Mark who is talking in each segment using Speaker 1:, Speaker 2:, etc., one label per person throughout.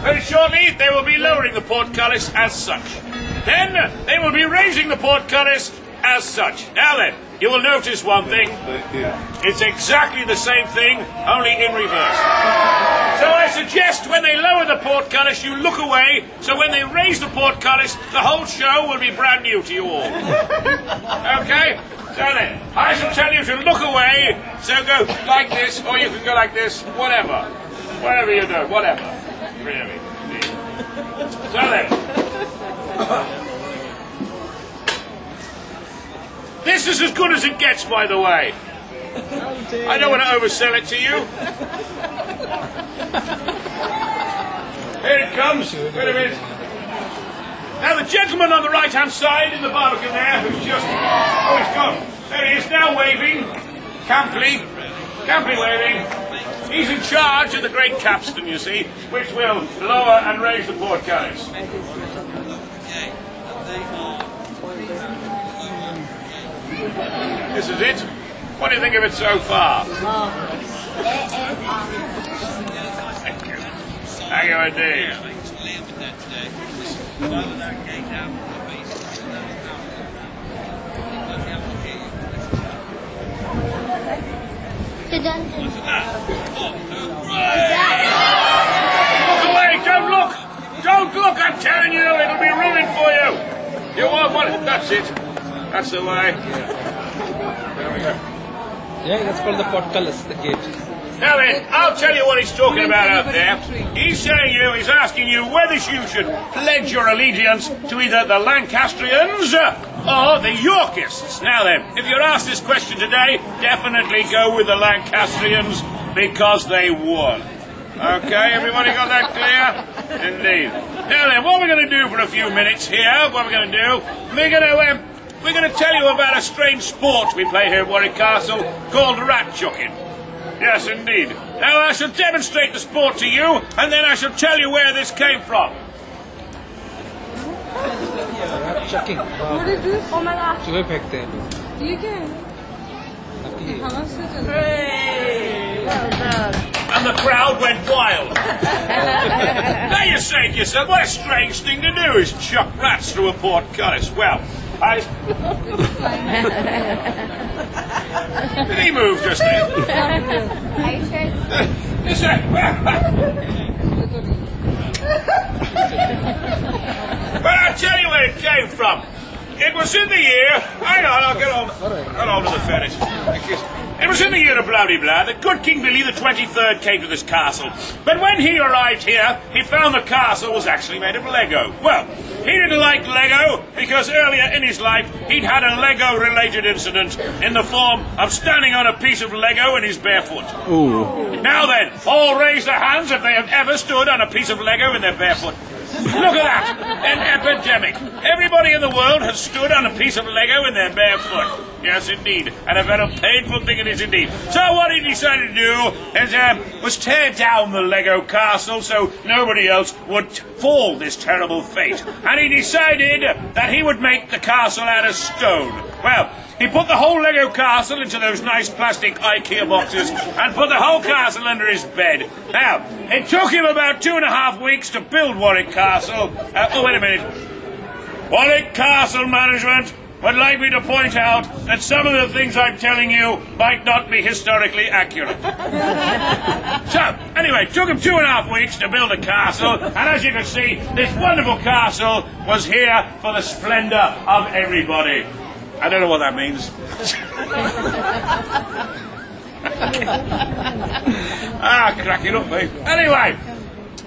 Speaker 1: very shortly, they will be lowering the portcullis as such. Then they will be raising the portcullis as such. Now then, you will notice one thing. It's exactly the same thing, only in reverse. So I suggest when they lower the portcullis, you look away, so when they raise the portcullis, the whole show will be brand new to you all. Okay? So then, I shall tell you to look away, so go like this, or you can go like this, whatever. Whatever you do, whatever. Really. So then. This is as good as it gets, by the way. I don't want to oversell it to you. Here it comes. Wait a minute. Now the gentleman on the right-hand side in the barbican there, who's just... Oh, he's gone. There he is, now waving. Camply waving. He's in charge of the great capstan, you see, which will lower and raise the portcullis. This is it. What do you think of it so far? Thank you. Thank you indeed. Look away! Don't look! Don't look! I'm telling you, it'll be ruined for you. You want one? That's it. That's the way. There we go.
Speaker 2: Yeah, that's called the portcullis, the gate.
Speaker 1: Now then, I'll tell you what he's talking about out there. He's asking you whether you should pledge your allegiance to either the Lancastrians or the Yorkists. Now then, if you're asked this question today, definitely go with the Lancastrians because they won. Okay, everybody got that clear? Indeed. Now then, what we're going to do for a few minutes here, we're going to tell you about a strange sport we play here at Warwick Castle called rat chucking. Yes, indeed. Now I shall demonstrate the sport to you, and then I shall tell you where this came from.
Speaker 2: Rat chucking.
Speaker 3: What is this? Oh my God.
Speaker 2: चूहे फेंकते हैं.
Speaker 3: You can.
Speaker 1: Hooray! And the crowd went wild. Now you're saying to yourself, what a strange thing to do is chuck rats through a portcullis. Well, did he move just then? But I'll tell you where it came from. It was in the year... Hang on, I'll get on to the ferret. It was in the year of blah-de-blah that good King Billy the 23rd came to this castle. But when he arrived here, he found the castle was actually made of Lego. Well, he didn't like Lego because earlier in his life he'd had a Lego-related incident in the form of standing on a piece of Lego in his bare foot.
Speaker 2: Ooh.
Speaker 1: Now then, all raise their hands if they have ever stood on a piece of Lego in their bare foot. Look at that! An epidemic. Everybody in the world has stood on a piece of Lego in their bare foot. Yes, indeed. And a very painful thing it is indeed. So what he decided to do was tear down the Lego castle so nobody else would fall this terrible fate. And he decided that he would make the castle out of stone. Well, he put the whole Lego castle into those nice plastic IKEA boxes and put the whole castle under his bed. Now, it took him about 2.5 weeks to build Warwick Castle. Oh, wait a minute. Warwick Castle management would like me to point out that some of the things I'm telling you might not be historically accurate. So, anyway, it took him 2.5 weeks to build a castle, and as you can see, this wonderful castle was here for the splendour of everybody. I don't know what that means. Cracking up, mate. Anyway,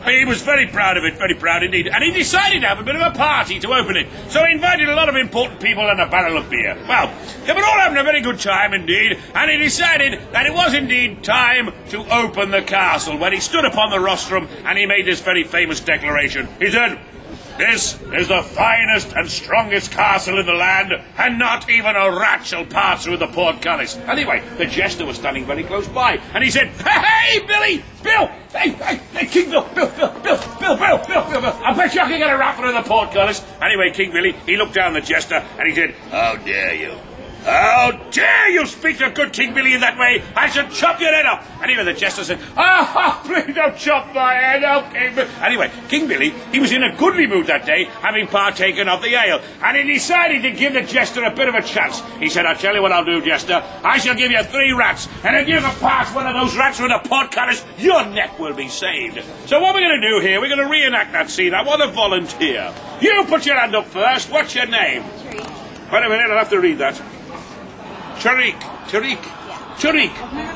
Speaker 1: he was very proud of it, very proud indeed. And he decided to have a bit of a party to open it. So he invited a lot of important people and a barrel of beer. Well, they were all having a very good time indeed. And he decided that it was indeed time to open the castle. When he stood upon the rostrum and he made this very famous declaration. He said, "This is the finest and strongest castle in the land, and not even a rat shall pass through the portcullis." Anyway, the jester was standing very close by, and he said, "Hey, Billy! Bill! Hey, King Bill! Bill! I bet you I can get a rat through the portcullis." Anyway, King Billy, he looked down at the jester, and he said, "How dare you? How dare you speak to good King Billy in that way? I shall chop your head off. And even the jester said, please don't chop my head off, King Billy. Anyway, King Billy, he was in a goodly mood that day, having partaken of the ale, and he decided to give the jester a bit of a chance. He said, I'll tell you what I'll do, jester. I shall give you 3 rats, and if you can pass one of those rats with a portcullis, your neck will be saved. So what we're going to do here, we're going to reenact that scene. I want a volunteer. You put your hand up first. What's your name? Wait a minute, I'll have to read that. Tariq.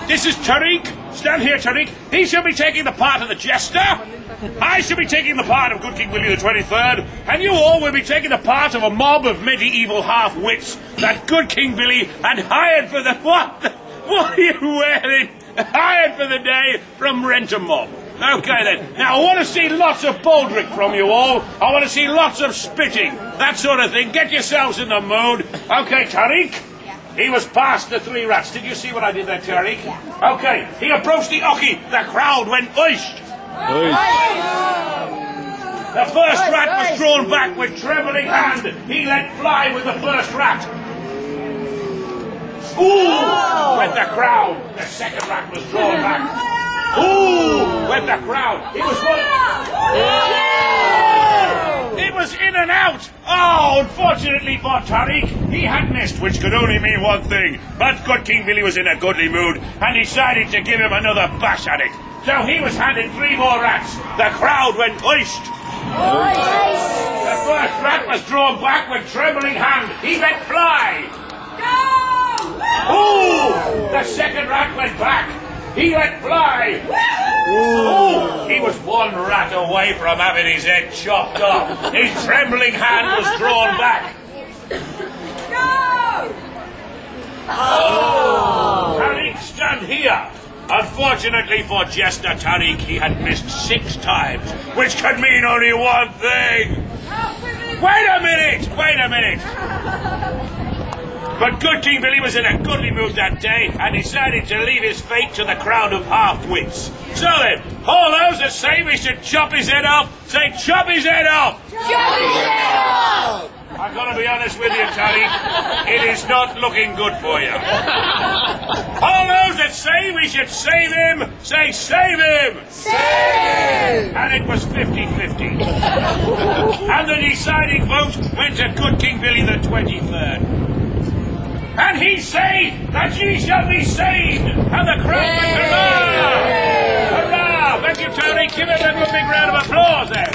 Speaker 1: This is Tariq. Stand here, Tariq. He shall be taking the part of the jester. I shall be taking the part of good King Willie the 23rd. And you all will be taking the part of a mob of medieval half-wits that good King Billy had hired for the... What are you wearing? Hired for the day from Rent-A-Mob. Okay then. Now I want to see lots of baldrick from you all. I want to see lots of spitting. That sort of thing. Get yourselves in the mood. Okay, Tariq. He was past the 3 rats. Did you see what I did there, Tariq? Yeah. Okay. He approached the oche. The crowd went oished. The first rat was drawn back with trembling hand. He let fly with the first rat. Ooh! Went the crowd. The second rat was drawn back. Ooh! Went the crowd. It was one. It was in and out. Oh, unfortunately for Tariq, he had missed, which could only mean one thing. But good King Billy was in a goodly mood and decided to give him another bash at it. So he was handed 3 more rats. The crowd went hoist. The first rat was drawn back with trembling hand. He let fly. Ooh! The second rat went back. He let fly. Ooh! He was 1 rat away from having his head chopped off. His trembling hand was drawn back. Oh! Tariq, stand here. Unfortunately for Jester Tariq, he had missed 6 times, which could mean only one thing. Wait a minute! But good King Billy was in a goodly mood that day and decided to leave his fate to the crowd of half-wits. So then, all those that say we should chop his head off, say chop his head off! Chop his head off! I've got to be honest with you, Tariq. It is not looking good for you. All those that say we should save him, say save him! Save him! And it was 50-50. And the deciding vote went to good King Billy the 23rd. And he say that ye shall be saved. And the crowd went hurrah! Hurrah! Thank you, Tony. Give him a good big round of applause then.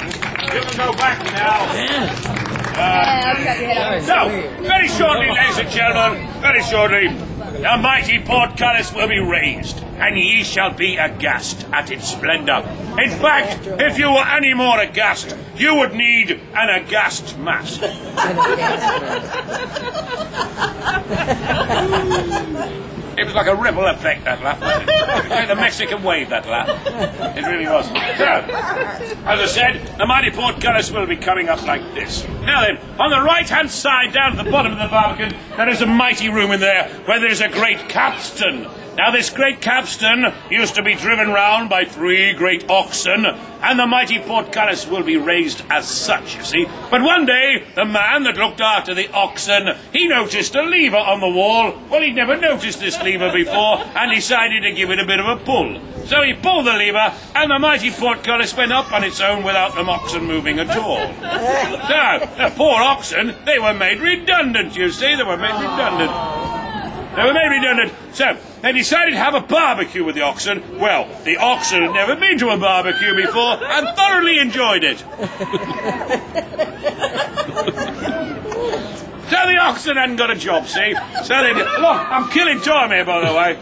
Speaker 1: You can go back now. So, very shortly, ladies and gentlemen, very shortly, the mighty portcullis will be raised, and ye shall be aghast at its splendour. In fact, if you were any more aghast, you would need an aghast mask. It was like a ripple effect, that laugh, wasn't it? It was like the Mexican wave, that laugh. It really was. So, as I said, the mighty portcullis will be coming up like this. Now then, on the right-hand side, down at the bottom of the barbican, there is a mighty room in there where there's a great capstan. Now, this great capstan used to be driven round by 3 great oxen, and the mighty portcullis will be raised as such, you see. But one day, the man that looked after the oxen, he noticed a lever on the wall. Well, he'd never noticed this lever before, and decided to give it a bit of a pull. So he pulled the lever, and the mighty portcullis went up on its own without the oxen moving at all. So, the poor oxen, they were made redundant, you see. They were made redundant. So, they decided to have a barbecue with the oxen. Well, the oxen had never been to a barbecue before and thoroughly enjoyed it. So the oxen hadn't got a job, see? So they did. Look, I'm killing time here, by the way.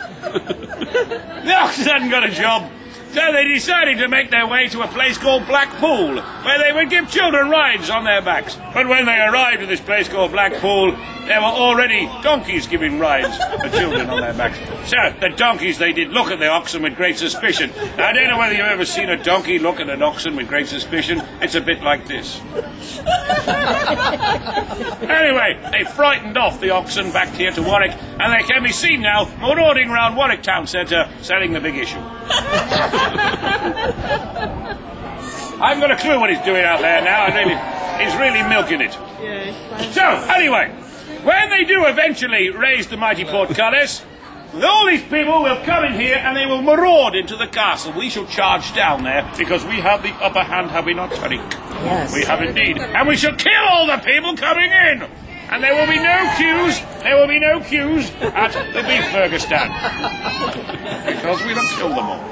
Speaker 1: The oxen hadn't got a job. So they decided to make their way to a place called Blackpool, where they would give children rides on their backs. But when they arrived at this place called Blackpool, there were already donkeys giving rides for children on their backs. So the donkeys, they did look at the oxen with great suspicion. I don't know whether you've ever seen a donkey look at an oxen with great suspicion. It's a bit like this. Anyway, they frightened off the oxen back here to Warwick, and they can be seen now marauding around Warwick town centre selling the big issue. I haven't got a clue what he's doing out there now. He's really milking it. So, anyway, when they do eventually raise the mighty portcullis, all these people will come in here and they will maraud into the castle. We shall charge down there because we have the upper hand, have we not, Tariq?
Speaker 4: Yes.
Speaker 1: We have indeed. And we shall kill all the people coming in. And there will be no queues. There will be no queues at the beef burger stand. Because we will kill them all.